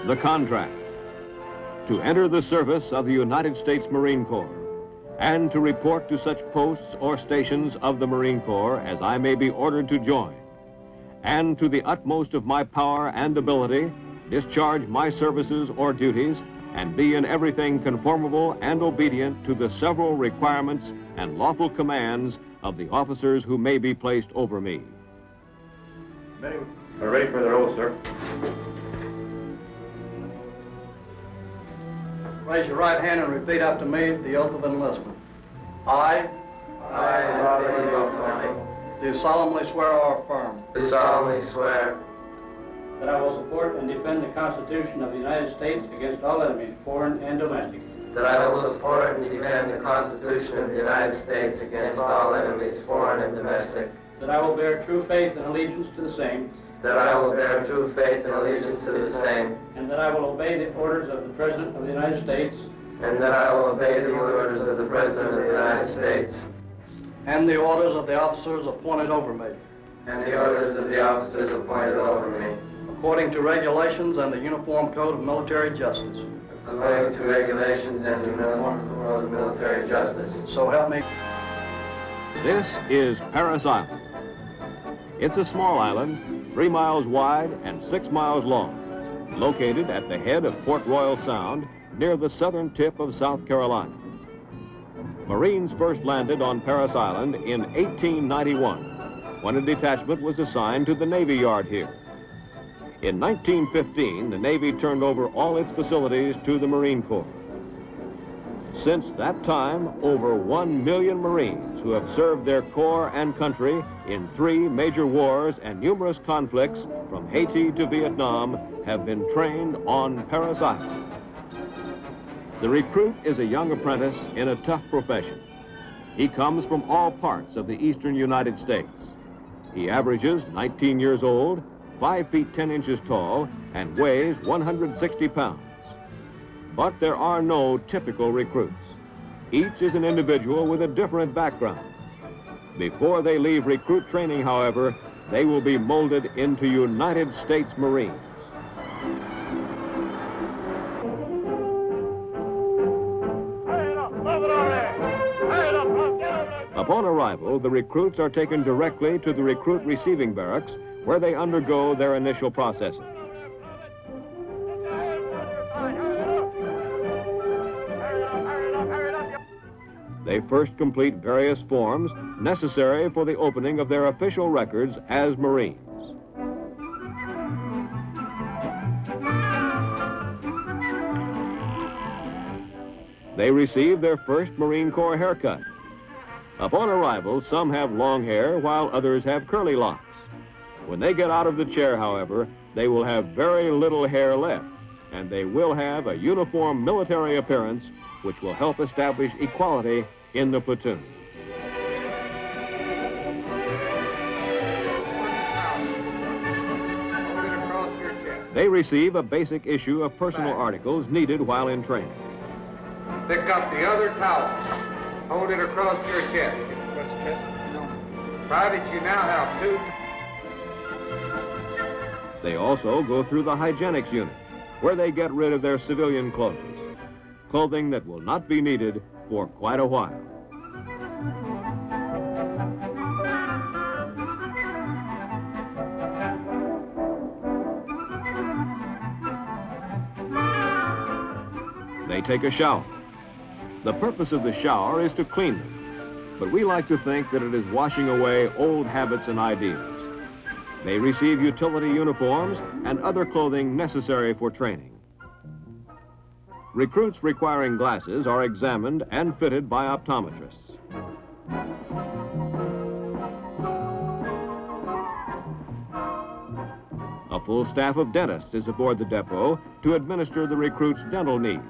the contract. To enter the service of the United States Marine Corps and to report to such posts or stations of the Marine Corps as I may be ordered to join, and to the utmost of my power and ability discharge my services or duties and be in everything conformable and obedient to the several requirements and lawful commands of the officers who may be placed over me. We're ready for the roll, sir. Raise your right hand and repeat after me the oath of enlistment. I, do solemnly swear or affirm. Do solemnly swear that I will support and defend the Constitution of the United States against all enemies, foreign and domestic. that I will support and defend the Constitution of the United States against all enemies, foreign and domestic. That I will bear true faith and allegiance to the same. That I will bear true faith and allegiance to the same. And that I will obey the orders of the President of the United States. And that I will obey the orders of the President of the United States. And the orders of the officers appointed over me. And the orders of the officers appointed over me. According to regulations and the Uniform Code of Military Justice. According to regulations and the Uniform Code of Military Justice. So help me. This is Parris Island. It's a small island, 3 miles wide and 6 miles long, located at the head of Port Royal Sound, near the southern tip of South Carolina. Marines first landed on Parris Island in 1891, when a detachment was assigned to the Navy Yard here. In 1915, the Navy turned over all its facilities to the Marine Corps. Since that time, over 1 million Marines who have served their corps and country in 3 major wars and numerous conflicts from Haiti to Vietnam have been trained on Parris Island. The recruit is a young apprentice in a tough profession. He comes from all parts of the eastern United States. He averages 19 years old, 5 feet 10 inches tall, and weighs 160 pounds. But there are no typical recruits. Each is an individual with a different background. Before they leave recruit training, however, they will be molded into United States Marines. Upon arrival, the recruits are taken directly to the recruit receiving barracks, where they undergo their initial processing. They first complete various forms necessary for the opening of their official records as Marines. They receive their first Marine Corps haircut. Upon arrival, some have long hair while others have curly locks. When they get out of the chair, however, they will have very little hair left, and they will have a uniform military appearance which will help establish equality in the platoon. They receive a basic issue of personal articles needed while in training. Pick up the other towel. Hold it across your chest. Private, you now have 2. They also go through the hygienics unit, where they get rid of their civilian clothes, clothing that will not be needed for quite a while. They take a shower. The purpose of the shower is to clean them, but we like to think that it is washing away old habits and ideas. They receive utility uniforms and other clothing necessary for training. Recruits requiring glasses are examined and fitted by optometrists. A full staff of dentists is aboard the depot to administer the recruits' dental needs.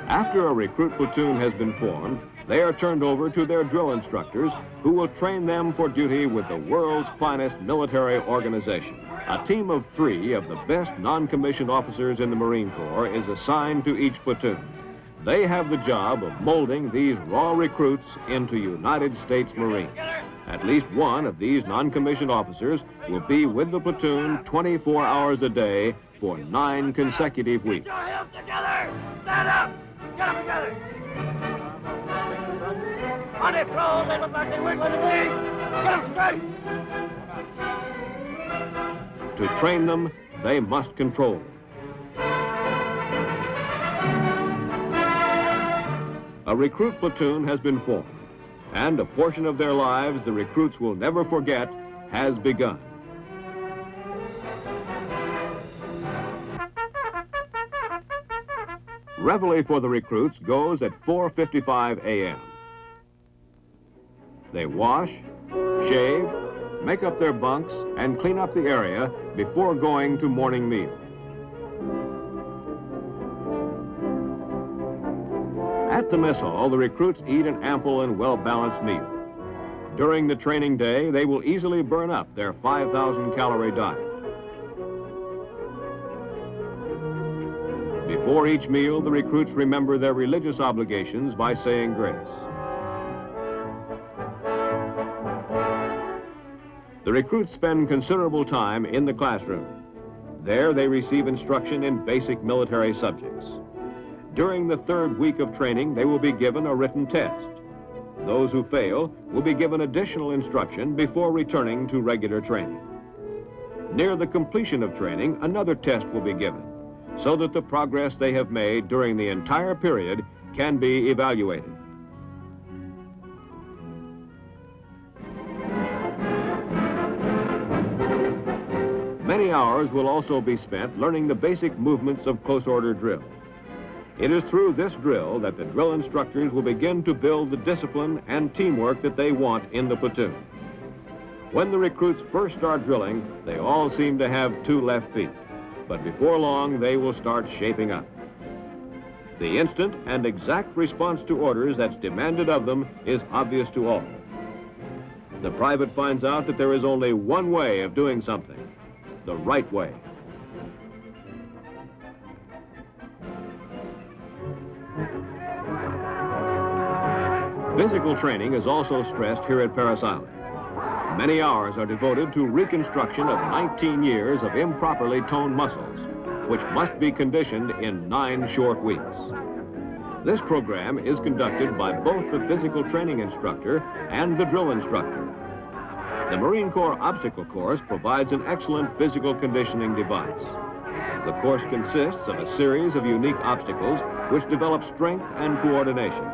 After a recruit platoon has been formed, they are turned over to their drill instructors, who will train them for duty with the world's finest military organization. A team of 3 of the best non-commissioned officers in the Marine Corps is assigned to each platoon. They have the job of molding these raw recruits into United States Marines. At least one of these non-commissioned officers will be with the platoon 24 hours a day for 9 consecutive weeks. Put your heels together! Stand up! Get them together! On their throws, they look like they wiggle in the knees! Get them straight! To train them, they must control them. A recruit platoon has been formed, and a portion of their lives the recruits will never forget has begun. Reveille for the recruits goes at 4:55 a.m. They wash, shave, make up their bunks, and clean up the area before going to morning meal. At the mess hall, the recruits eat an ample and well-balanced meal. During the training day, they will easily burn up their 5,000-calorie diet. Before each meal, the recruits remember their religious obligations by saying grace. The recruits spend considerable time in the classroom. There, they receive instruction in basic military subjects. During the 3rd week of training, they will be given a written test. Those who fail will be given additional instruction before returning to regular training. Near the completion of training, another test will be given, so that the progress they have made during the entire period can be evaluated. Many hours will also be spent learning the basic movements of close order drill. It is through this drill that the drill instructors will begin to build the discipline and teamwork that they want in the platoon. When the recruits first start drilling, they all seem to have 2 left feet, but before long they will start shaping up. The instant and exact response to orders that's demanded of them is obvious to all. The private finds out that there is only one way of doing something, the right way. Physical training is also stressed here at Parris Island. Many hours are devoted to reconstruction of 19 years of improperly toned muscles, which must be conditioned in 9 short weeks. This program is conducted by both the physical training instructor and the drill instructor. The Marine Corps obstacle course provides an excellent physical conditioning device. The course consists of a series of unique obstacles which develop strength and coordination.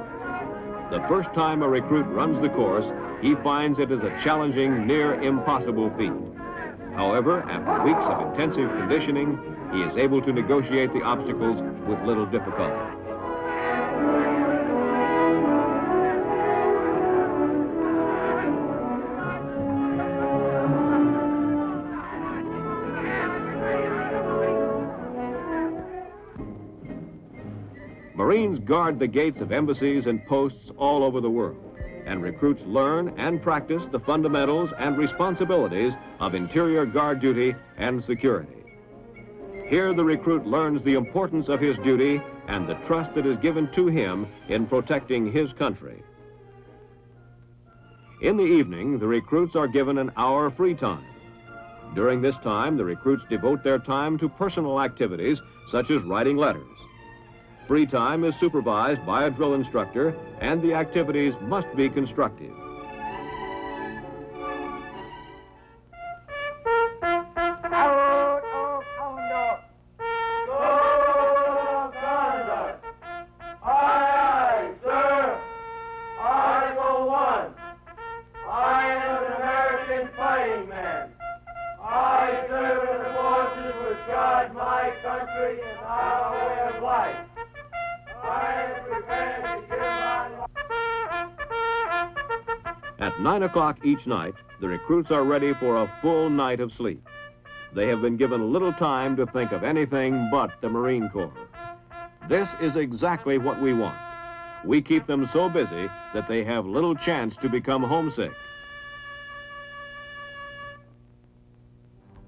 The first time a recruit runs the course, he finds it is a challenging, near impossible feat. However, after weeks of intensive conditioning, he is able to negotiate the obstacles with little difficulty. Marines guard the gates of embassies and posts all over the world, and recruits learn and practice the fundamentals and responsibilities of interior guard duty and security. Here, the recruit learns the importance of his duty and the trust that is given to him in protecting his country. In the evening, the recruits are given an hour free time. During this time, the recruits devote their time to personal activities such as writing letters. Free time is supervised by a drill instructor, and the activities must be constructive. At 9 o'clock each night, the recruits are ready for a full night of sleep. They have been given little time to think of anything but the Marine Corps. This is exactly what we want. We keep them so busy that they have little chance to become homesick.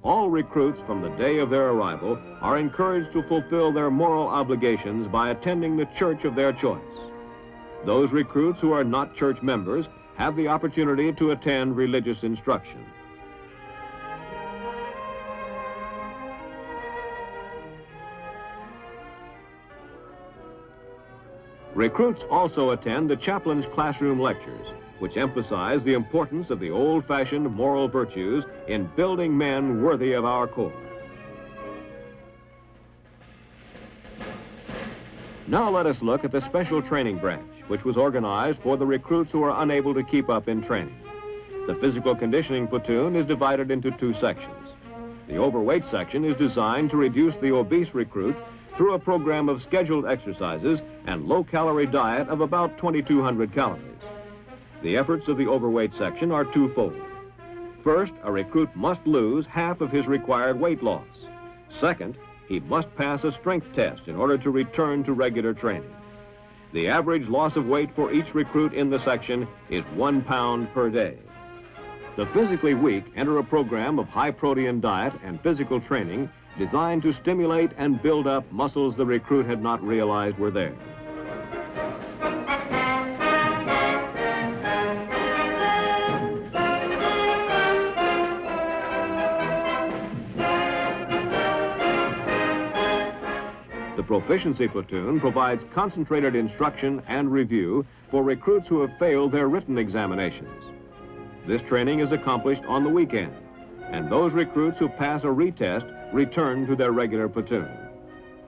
All recruits from the day of their arrival are encouraged to fulfill their moral obligations by attending the church of their choice. Those recruits who are not church members have the opportunity to attend religious instruction. Recruits also attend the chaplain's classroom lectures, which emphasize the importance of the old-fashioned moral virtues in building men worthy of our corps. Now let us look at the Special Training Branch, which was organized for the recruits who are unable to keep up in training. The Physical Conditioning Platoon is divided into two sections. The overweight section is designed to reduce the obese recruit through a program of scheduled exercises and low-calorie diet of about 2,200 calories. The efforts of the overweight section are twofold. First, a recruit must lose half of his required weight loss. Second, he must pass a strength test in order to return to regular training. The average loss of weight for each recruit in the section is 1 pound per day. The physically weak enter a program of high-protein diet and physical training designed to stimulate and build up muscles the recruit had not realized were there. The Proficiency Platoon provides concentrated instruction and review for recruits who have failed their written examinations. This training is accomplished on the weekend, and those recruits who pass a retest return to their regular platoon.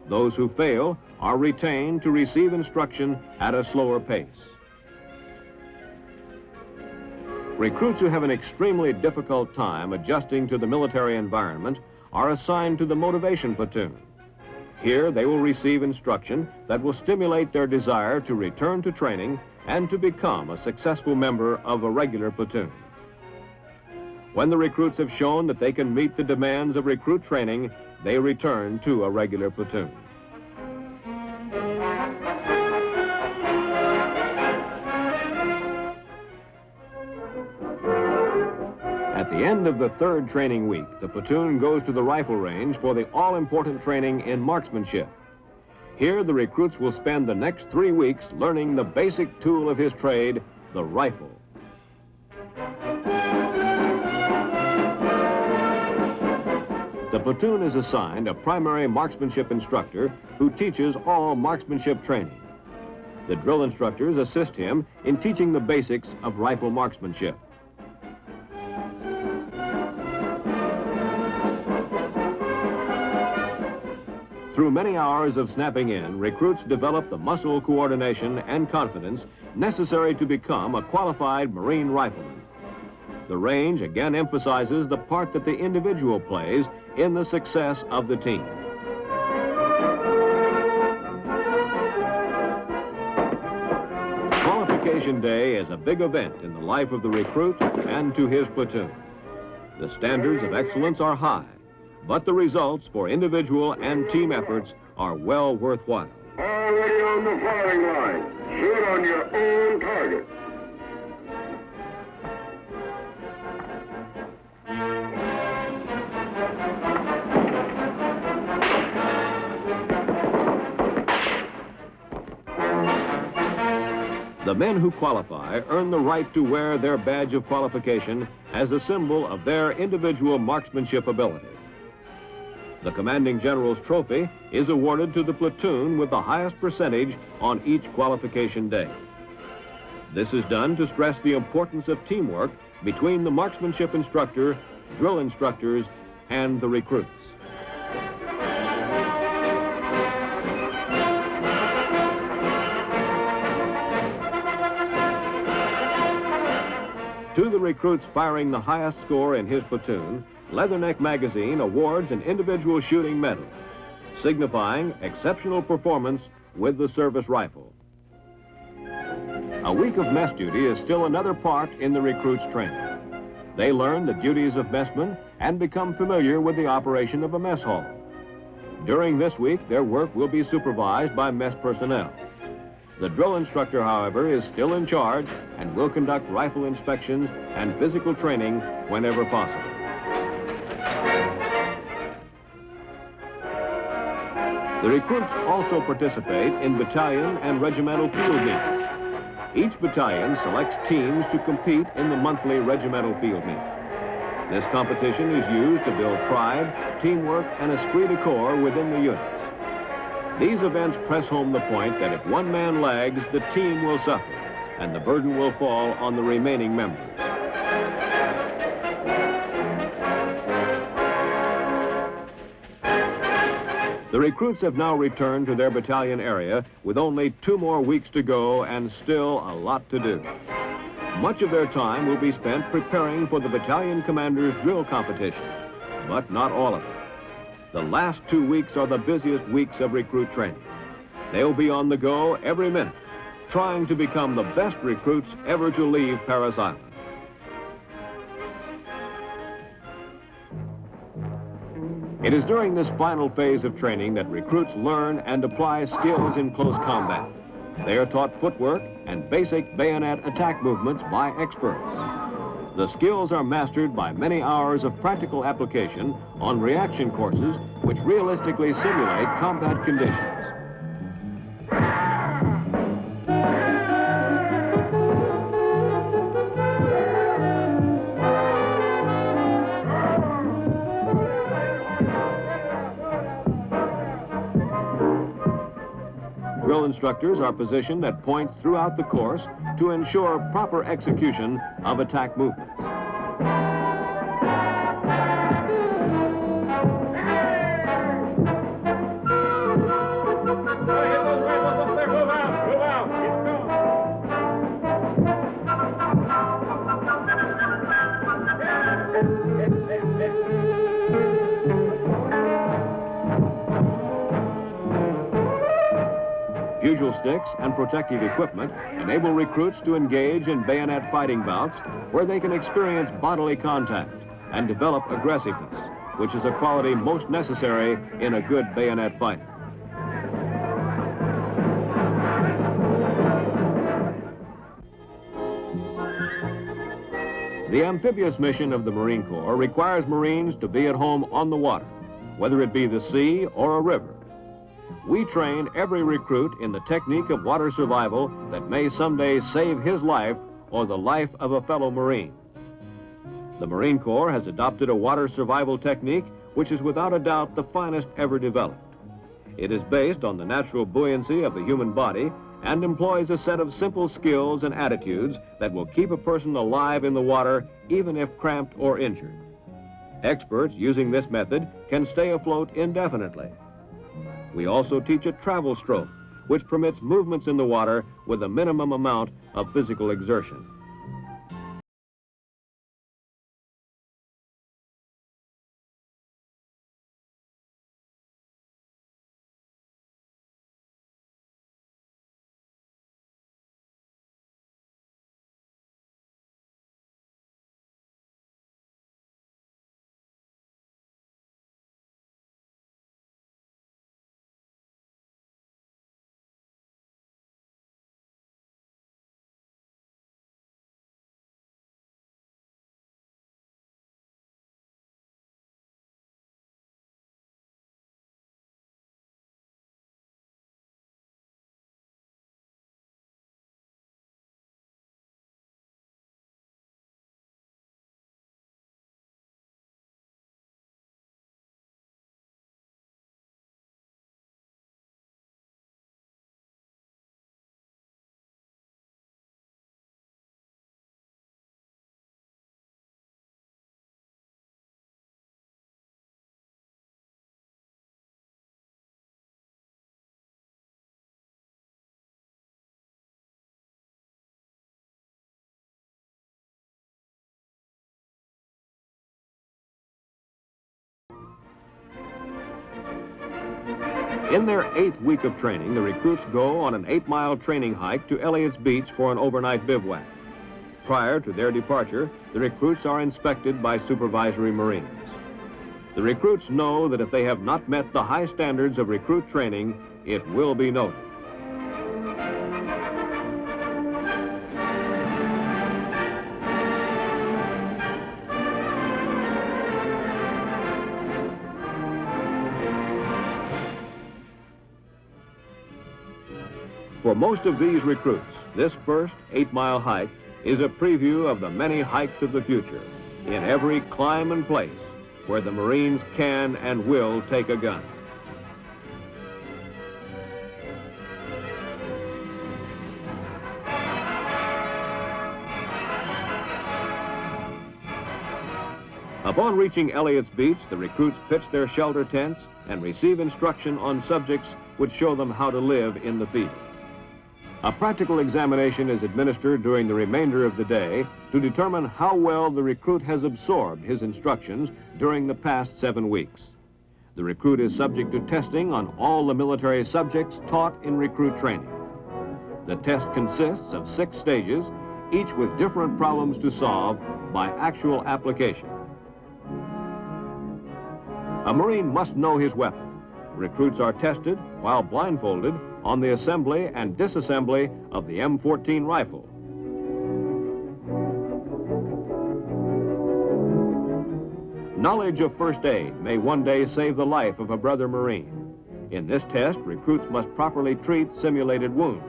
Those who fail are retained to receive instruction at a slower pace. Recruits who have an extremely difficult time adjusting to the military environment are assigned to the Motivation Platoon. Here they will receive instruction that will stimulate their desire to return to training and to become a successful member of a regular platoon. When the recruits have shown that they can meet the demands of recruit training, they return to a regular platoon. At the end of the third training week, the platoon goes to the rifle range for the all-important training in marksmanship. Here, the recruits will spend the next 3 weeks learning the basic tool of his trade, the rifle. The platoon is assigned a primary marksmanship instructor who teaches all marksmanship training. The drill instructors assist him in teaching the basics of rifle marksmanship. Through many hours of snapping in, recruits develop the muscle coordination and confidence necessary to become a qualified Marine rifleman. The range again emphasizes the part that the individual plays in the success of the team. Qualification Day is a big event in the life of the recruit and to his platoon. The standards of excellence are high, but the results for individual and team efforts are well worthwhile. Already on the firing line. Shoot on your own target. The men who qualify earn the right to wear their badge of qualification as a symbol of their individual marksmanship ability. The Commanding General's trophy is awarded to the platoon with the highest percentage on each qualification day. This is done to stress the importance of teamwork between the marksmanship instructor, drill instructors, and the recruits. To the recruits firing the highest score in his platoon, Leatherneck Magazine awards an individual shooting medal, signifying exceptional performance with the service rifle. A week of mess duty is still another part in the recruits' training. They learn the duties of messmen and become familiar with the operation of a mess hall. During this week, their work will be supervised by mess personnel. The drill instructor, however, is still in charge and will conduct rifle inspections and physical training whenever possible. The recruits also participate in battalion and regimental field meets. Each battalion selects teams to compete in the monthly regimental field meet. This competition is used to build pride, teamwork, and esprit de corps within the units. These events press home the point that if one man lags, the team will suffer, and the burden will fall on the remaining members. The recruits have now returned to their battalion area with only 2 more weeks to go and still a lot to do. Much of their time will be spent preparing for the battalion commander's drill competition, but not all of it. The last 2 weeks are the busiest weeks of recruit training. They'll be on the go every minute, trying to become the best recruits ever to leave Parris Island. It is during this final phase of training that recruits learn and apply skills in close combat. They are taught footwork and basic bayonet attack movements by experts. The skills are mastered by many hours of practical application on reaction courses which realistically simulate combat conditions. Drill instructors are positioned at points throughout the course to ensure proper execution of attack movements. Bugle sticks and protective equipment enable recruits to engage in bayonet fighting bouts where they can experience bodily contact and develop aggressiveness, which is a quality most necessary in a good bayonet fighter. The amphibious mission of the Marine Corps requires Marines to be at home on the water, whether it be the sea or a river. We train every recruit in the technique of water survival that may someday save his life or the life of a fellow Marine. The Marine Corps has adopted a water survival technique which is without a doubt the finest ever developed. It is based on the natural buoyancy of the human body and employs a set of simple skills and attitudes that will keep a person alive in the water even if cramped or injured. Experts using this method can stay afloat indefinitely. We also teach a travel stroke, which permits movements in the water with a minimum amount of physical exertion. In their 8th week of training, the recruits go on an 8-mile training hike to Elliott's Beach for an overnight bivouac. Prior to their departure, the recruits are inspected by supervisory Marines. The recruits know that if they have not met the high standards of recruit training, it will be noted. For most of these recruits, this first 8-mile hike is a preview of the many hikes of the future in every climb and place where the Marines can and will take a gun. Upon reaching Elliott's Beach, the recruits pitch their shelter tents and receive instruction on subjects which show them how to live in the field. A practical examination is administered during the remainder of the day to determine how well the recruit has absorbed his instructions during the past 7 weeks. The recruit is subject to testing on all the military subjects taught in recruit training. The test consists of 6 stages, each with different problems to solve by actual application. A Marine must know his weapon. Recruits are tested while blindfolded on the assembly and disassembly of the M14 rifle. Knowledge of first aid may one day save the life of a brother Marine. In this test, recruits must properly treat simulated wounds.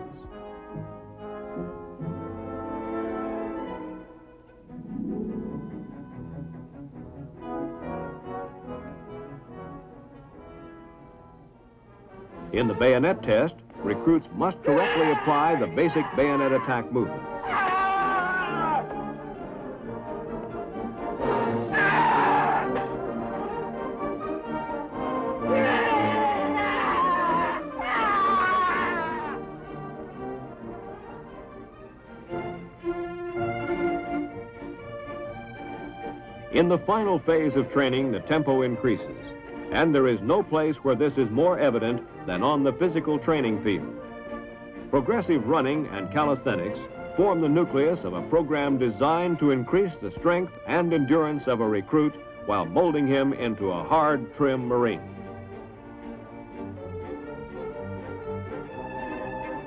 In the bayonet test, recruits must correctly apply the basic bayonet attack movements. In the final phase of training, the tempo increases, and there is no place where this is more evident than on the physical training field. Progressive running and calisthenics form the nucleus of a program designed to increase the strength and endurance of a recruit while molding him into a hard, trim Marine.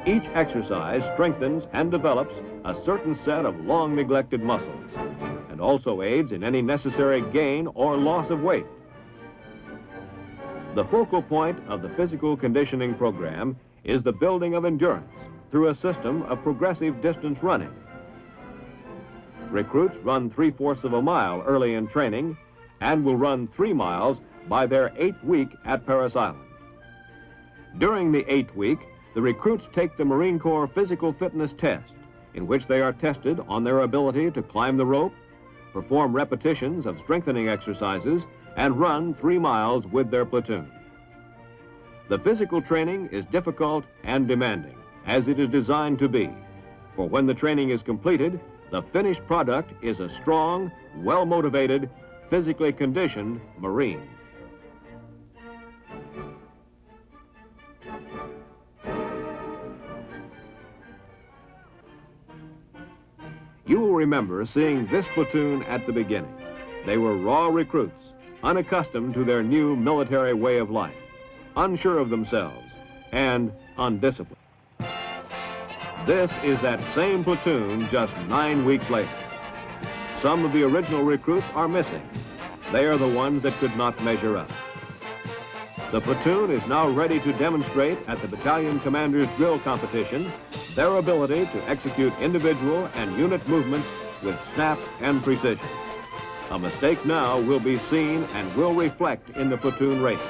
Each exercise strengthens and develops a certain set of long-neglected muscles and also aids in any necessary gain or loss of weight. The focal point of the physical conditioning program is the building of endurance through a system of progressive distance running. Recruits run 3/4 of a mile early in training and will run 3 miles by their 8th week at Parris Island. During the 8th week, the recruits take the Marine Corps physical fitness test, in which they are tested on their ability to climb the rope, perform repetitions of strengthening exercises, and run 3 miles with their platoon. The physical training is difficult and demanding, as it is designed to be, for when the training is completed, the finished product is a strong, well-motivated, physically conditioned Marine. You will remember seeing this platoon at the beginning. They were raw recruits, unaccustomed to their new military way of life, unsure of themselves, and undisciplined. This is that same platoon just 9 weeks later. Some of the original recruits are missing. They are the ones that could not measure up. The platoon is now ready to demonstrate at the battalion commander's drill competition their ability to execute individual and unit movements with snap and precision. A mistake now will be seen and will reflect in the platoon rating.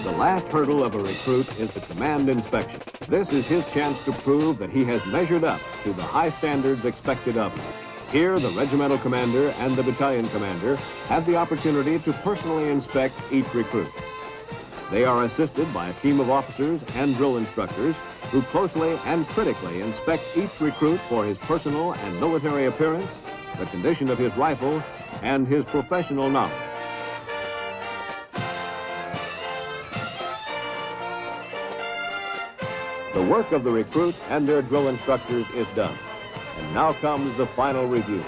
The last hurdle of a recruit is the command inspection. This is his chance to prove that he has measured up to the high standards expected of him. Here, the regimental commander and the battalion commander have the opportunity to personally inspect each recruit. They are assisted by a team of officers and drill instructors who closely and critically inspect each recruit for his personal and military appearance, the condition of his rifle, and his professional knowledge. The work of the recruits and their drill instructors is done. And now comes the final review.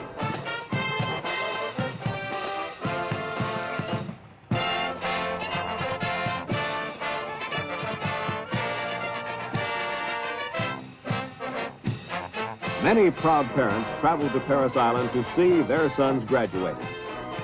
Many proud parents travel to Parris Island to see their sons graduating.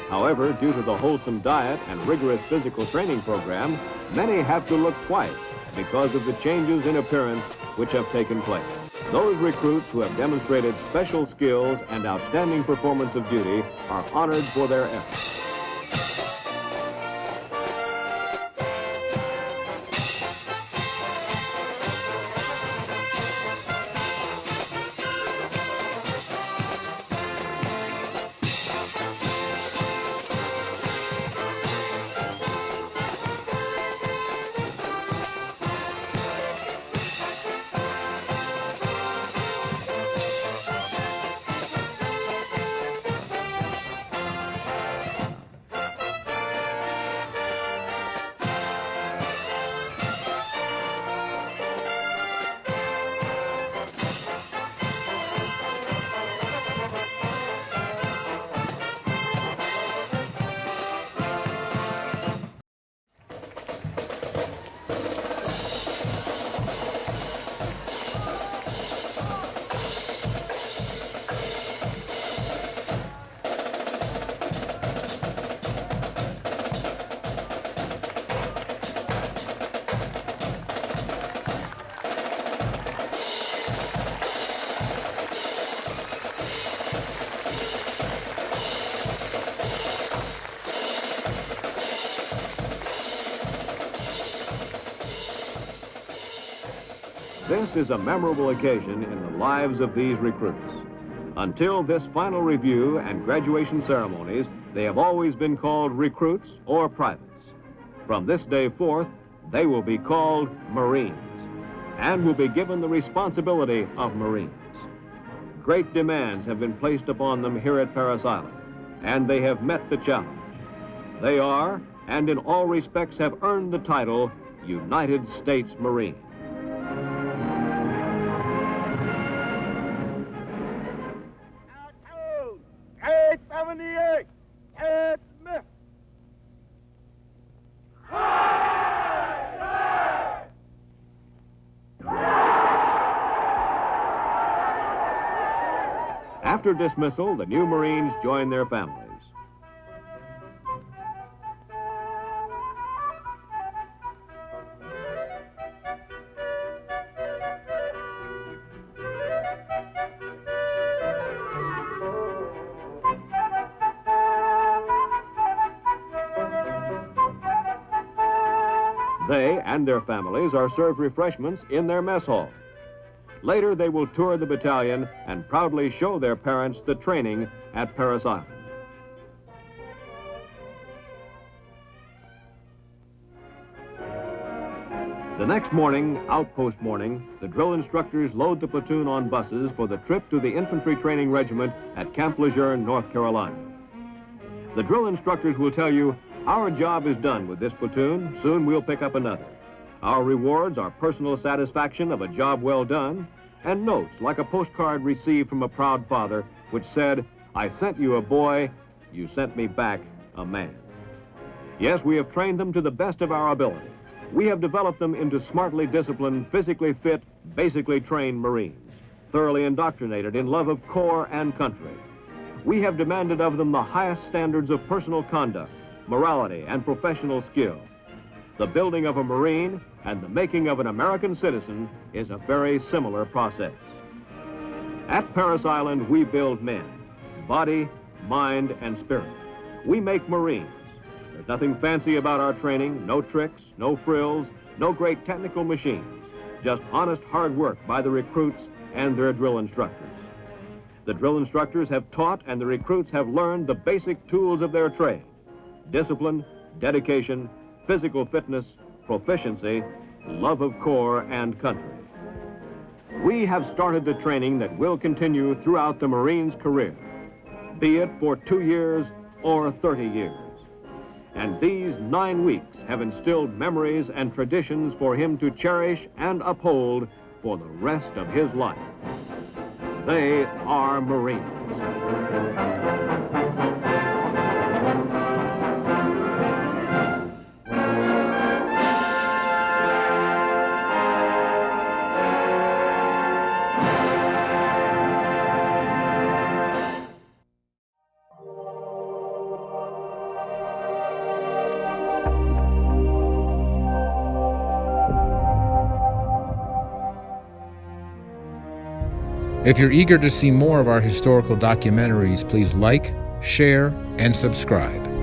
However, due to the wholesome diet and rigorous physical training program, many have to look twice because of the changes in appearance which have taken place. Those recruits who have demonstrated special skills and outstanding performance of duty are honored for their efforts. This is a memorable occasion in the lives of these recruits. Until this final review and graduation ceremonies, they have always been called recruits or privates. From this day forth, they will be called Marines and will be given the responsibility of Marines. Great demands have been placed upon them here at Parris Island, and they have met the challenge. They are, and in all respects have earned the title, United States Marine. After dismissal, the new Marines join their families. They and their families are served refreshments in their mess hall. Later, they will tour the battalion and proudly show their parents the training at Parris Island. The next morning, outpost morning, the drill instructors load the platoon on buses for the trip to the infantry training regiment at Camp Lejeune, North Carolina. The drill instructors will tell you, our job is done with this platoon, soon we'll pick up another. Our rewards are personal satisfaction of a job well done, and notes like a postcard received from a proud father which said, I sent you a boy, you sent me back a man. Yes, we have trained them to the best of our ability. We have developed them into smartly disciplined, physically fit, basically trained Marines, thoroughly indoctrinated in love of corps and country. We have demanded of them the highest standards of personal conduct, morality, and professional skill. The building of a Marine and the making of an American citizen is a very similar process. At Parris Island, we build men, body, mind, and spirit. We make Marines. There's nothing fancy about our training, no tricks, no frills, no great technical machines, just honest hard work by the recruits and their drill instructors. The drill instructors have taught and the recruits have learned the basic tools of their trade: discipline, dedication, physical fitness, proficiency, love of corps and country. We have started the training that will continue throughout the Marine's career, be it for 2 years or 30 years. And these 9 weeks have instilled memories and traditions for him to cherish and uphold for the rest of his life. They are Marines. If you're eager to see more of our historical documentaries, please like, share, and subscribe.